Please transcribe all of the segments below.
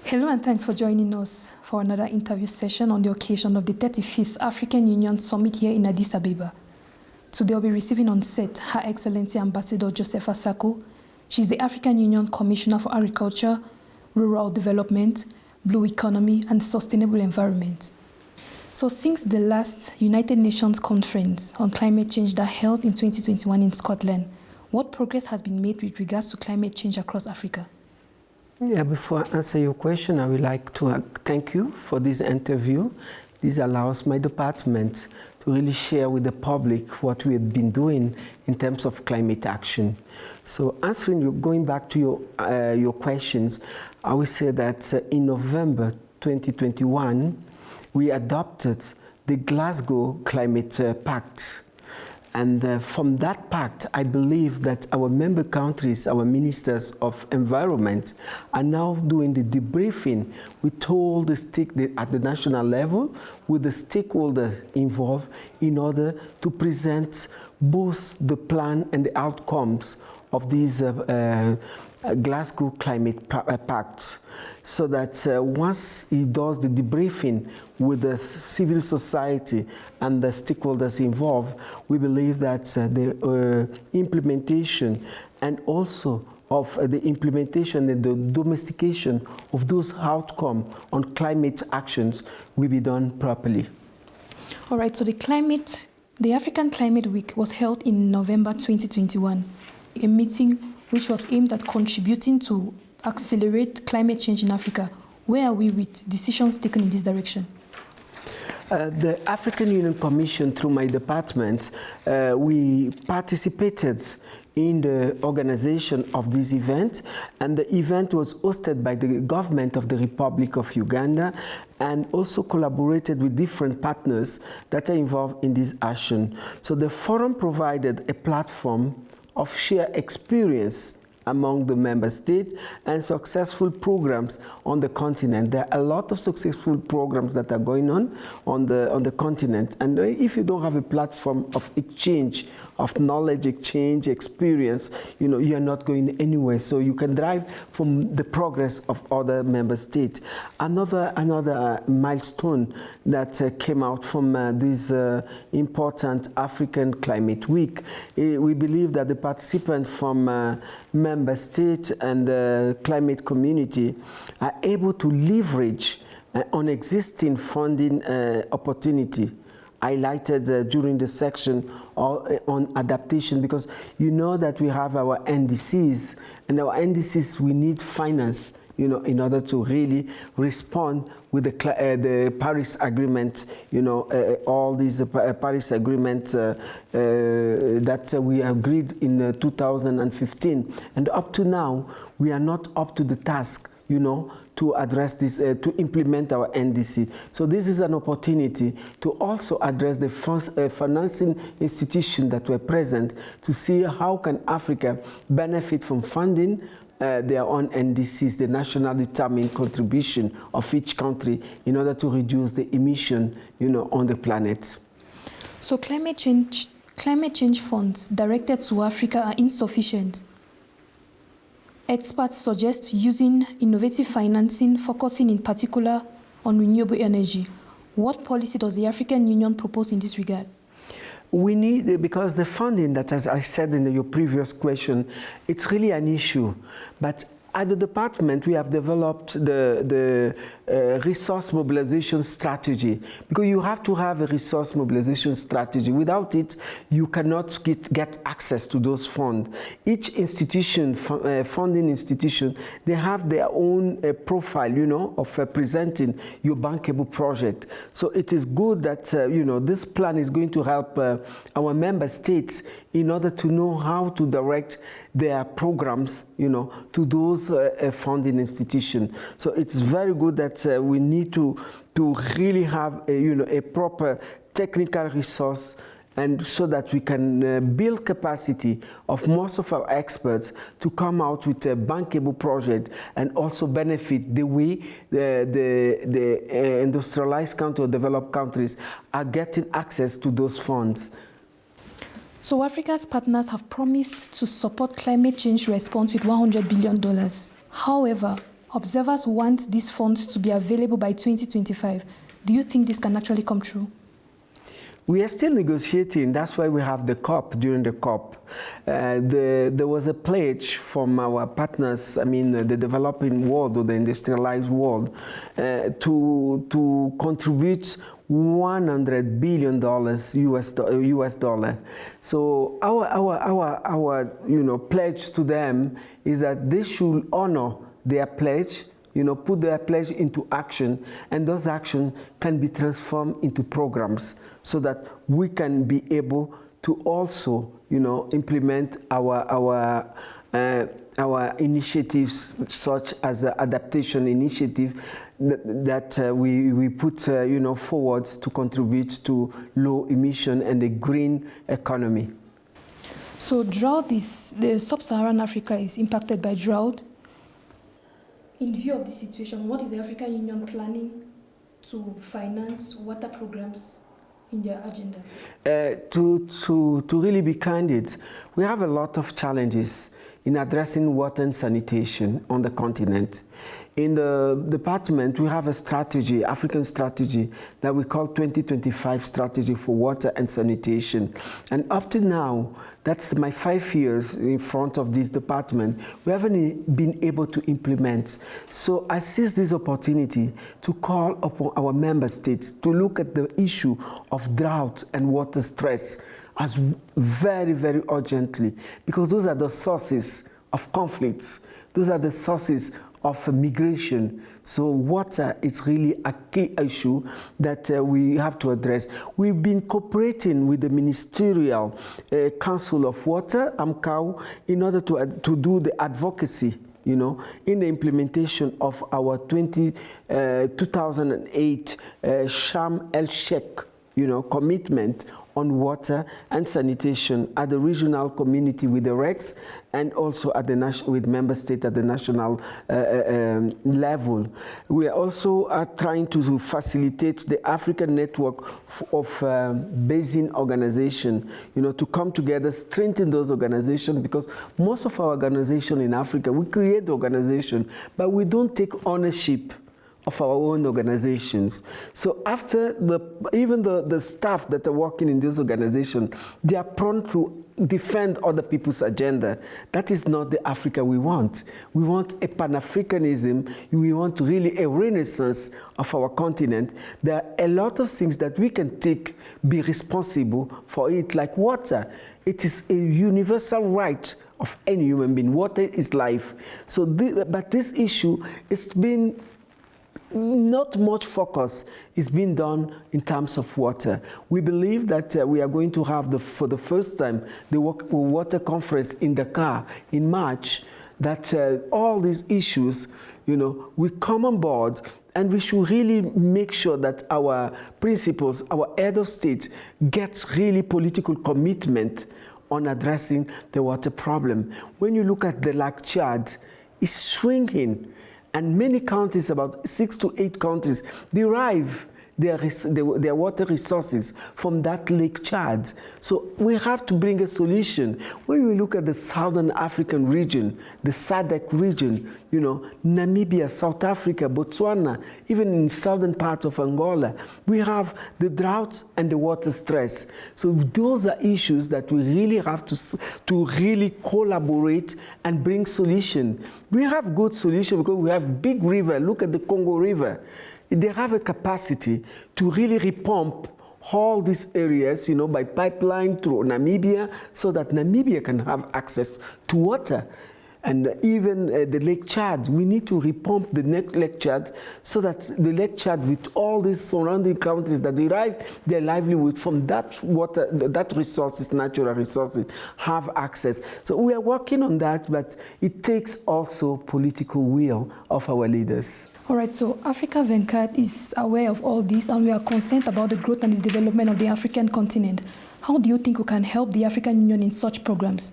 Hello and thanks for joining us for another interview session on the occasion of the 35th African Union Summit here in Addis Ababa. Today I'll be receiving on set Her Excellency Ambassador Josefa SACKO. She's the African Union Commissioner for Agriculture, Rural Development, Blue Economy and Sustainable Environment. So since the last United Nations Conference on Climate Change that held in 2021 in Scotland, what progress has been made with regards to climate change across Africa? Yeah, before I answer your question, I would like to thank you for this interview. This allows my department to really share with the public what we have been doing in terms of climate action. So answering you, going back to your questions, I would say that in November 2021, we adopted the Glasgow Climate Pact. And from that pact, I believe that our member countries, our ministers of environment, are now doing the debriefing with all the at the national level, with the stakeholders involved, in order to present both the plan and the outcomes of these Glasgow Climate Pact, so that once he does the debriefing with the civil society and the stakeholders involved, we believe that the implementation and also of the implementation and the domestication of those outcomes on climate actions will be done properly. All right, so the African Climate Week was held in November 2021, a meeting which was aimed at contributing to accelerate climate change in Africa. Where are we with decisions taken in this direction? The African Union Commission, through my department, we participated in the organization of this event, and the event was hosted by the government of the Republic of Uganda and also collaborated with different partners that are involved in this action. So the forum provided a platform of shared experience among the member states and successful programs on the continent. There are a lot of successful programs that are going on the continent. And if you don't have a platform of exchange, of knowledge exchange, experience, you are not going anywhere. So you can derive from the progress of other member states. Another milestone that came out from this important African Climate Week, we believe that the participants from member states and the climate community are able to leverage on existing funding opportunity highlighted during the section on adaptation, because you know that we have our NDCs, and our NDCs we need finance in order to really respond with the Paris Agreement, all these Paris Agreements that we agreed in 2015. And up to now, we are not up to the task, to address this, to implement our NDC. So this is an opportunity to also address the financing institutions that were present to see how can Africa benefit from funding their own NDCs, the national determined contribution of each country, in order to reduce the emission, on the planet. So climate change funds directed to Africa are insufficient. Experts suggest using innovative financing, focusing in particular on renewable energy. What policy does the African Union propose in this regard? We need, because the funding that, as I said in your previous question, it's really an issue. But at the department, we have developed the resource mobilization strategy, because you have to have a resource mobilization strategy. Without it, you cannot get access to those funds. Each institution, funding institution, they have their own profile, of presenting your bankable project. So it is good that, this plan is going to help our member states in order to know how to direct their programs, to those funding institutions. So it's very good that we need to really have a proper technical resource, and so that we can build capacity of most of our experts to come out with a bankable project and also benefit the way the industrialized countries or developed countries are getting access to those funds. So Africa's partners have promised to support climate change response with $100 billion. However, Observers want these funds to be available by 2025. Do you think this can actually come true? We are still negotiating. That's why we have the COP. During the COP, there was a pledge from our partners, the developing world or the industrialized world, to contribute $100 billion US dollar. So our pledge to them is that they should honor their pledge, put their pledge into action, and those actions can be transformed into programs so that we can be able to also, implement our initiatives, such as the adaptation initiative that we put, forward to contribute to low emission and a green economy. So drought the sub-Saharan Africa is impacted by drought. In view of the situation, what is the African Union planning to finance water programs in their agenda? To really be candid, we have a lot of challenges in addressing water and sanitation on the continent. In the department, we have a strategy, African strategy, that we call 2025 Strategy for Water and Sanitation. And up to now, that's my 5 years in front of this department, we haven't been able to implement. So I seize this opportunity to call upon our member states to look at the issue of drought and water stress as very, very urgently, because those are the sources of conflicts. Those are the sources of migration. So water is really a key issue that we have to address. We've been cooperating with the Ministerial Council of Water, AMCAU, in order to do the advocacy, in the implementation of our 2008 Sharm el-Sheikh, commitment on water and sanitation at the regional community with the REX and also at the with member state at the national level. We are also trying to facilitate the African network of basin organization, to come together, strengthen those organizations, because most of our organizations in Africa, we create the organization, but we don't take ownership of our own organizations. So after even the staff that are working in this organization, they are prone to defend other people's agenda. That is not the Africa we want. We want a Pan-Africanism. We want really a renaissance of our continent. There are a lot of things that we can be responsible for it, like water. It is a universal right of any human being. Water is life. So, but this issue, it's been not much focus is being done in terms of water. We believe that we are going to have, for the first time, the water conference in Dakar in March, that all these issues, we come on board, and we should really make sure that our principals, our head of state, gets really political commitment on addressing the water problem. When you look at the Lake Chad, it's swinging. And many countries, about 6 to 8 countries, derive their water resources from that Lake Chad. So we have to bring a solution. When we look at the Southern African region, the SADC region, Namibia, South Africa, Botswana, even in southern part of Angola, we have the drought and the water stress. So those are issues that we really have to really collaborate and bring solution. We have good solution because we have big river. Look at the Congo River. They have a capacity to really repump all these areas, by pipeline through Namibia, so that Namibia can have access to water. And even the Lake Chad, we need to repump the next Lake Chad, so that the Lake Chad, with all these surrounding countries that derive their livelihood from that water, that resources, natural resources, have access. So we are working on that, but it takes also political will of our leaders. All right, so Africa Venkat is aware of all this, and we are concerned about the growth and the development of the African continent. How do you think we can help the African Union in such programs,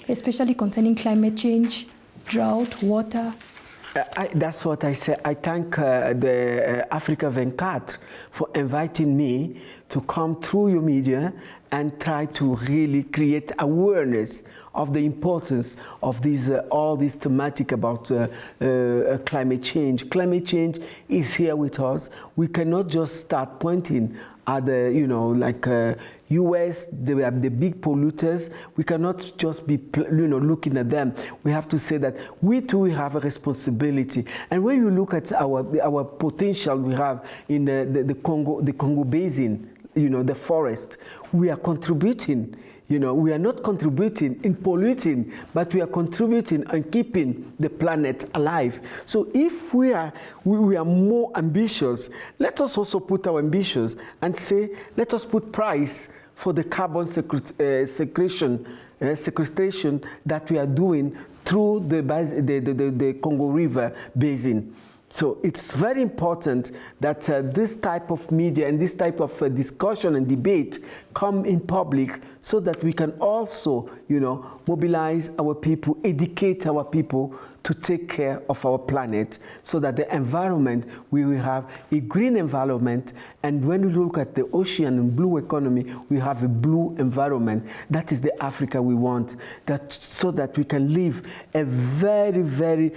especially concerning climate change, drought, water? That's what I said. I thank the Africa 24 for inviting me to come through your media and try to really create awareness of the importance of these all this thematic about climate change. Climate change is here with us. We cannot just start pointing at the, like US, they have the big polluters. We cannot just be, looking at them. We have to say that we too have a responsibility. And when you look at our potential we have in the Congo Basin, the forest, we are contributing. We are not contributing in polluting, but we are contributing and keeping the planet alive. So if we are more ambitious, let us also put our ambitions and say, let us put price for the carbon sequestration that we are doing through the Congo River Basin. So it's very important that this type of media and this type of discussion and debate come in public so that we can also, mobilize our people, educate our people to take care of our planet so that the environment, we will have a green environment. And when we look at the ocean and blue economy, we have a blue environment. That is the Africa we want, so that we can live a very, very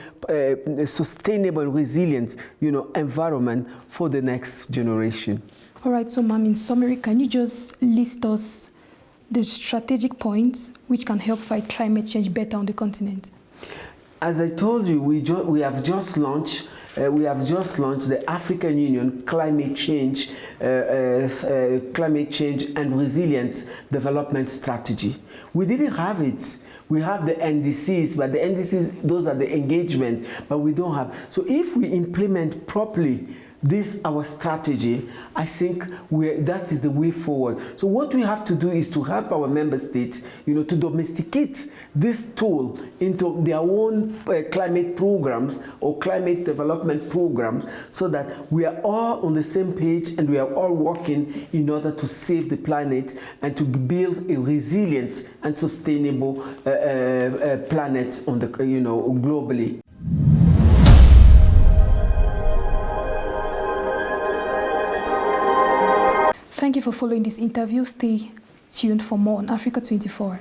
sustainable, resilient, environment for the next generation. All right, so ma'am, in summary, can you just list us the strategic points which can help fight climate change better on the continent? As I told you, we have just launched the African Union Climate Change and Resilience Development Strategy. We didn't have it. We have the NDCs, but the NDCs, those are the engagement, but we don't have. So if we implement properly this, our strategy, I think that is the way forward. So what we have to do is to help our member states, to domesticate this tool into their own climate programs or climate development programs, so that we are all on the same page and we are all working in order to save the planet and to build a resilient and sustainable planet on the, globally. Thank you for following this interview. Stay tuned for more on Africa 24.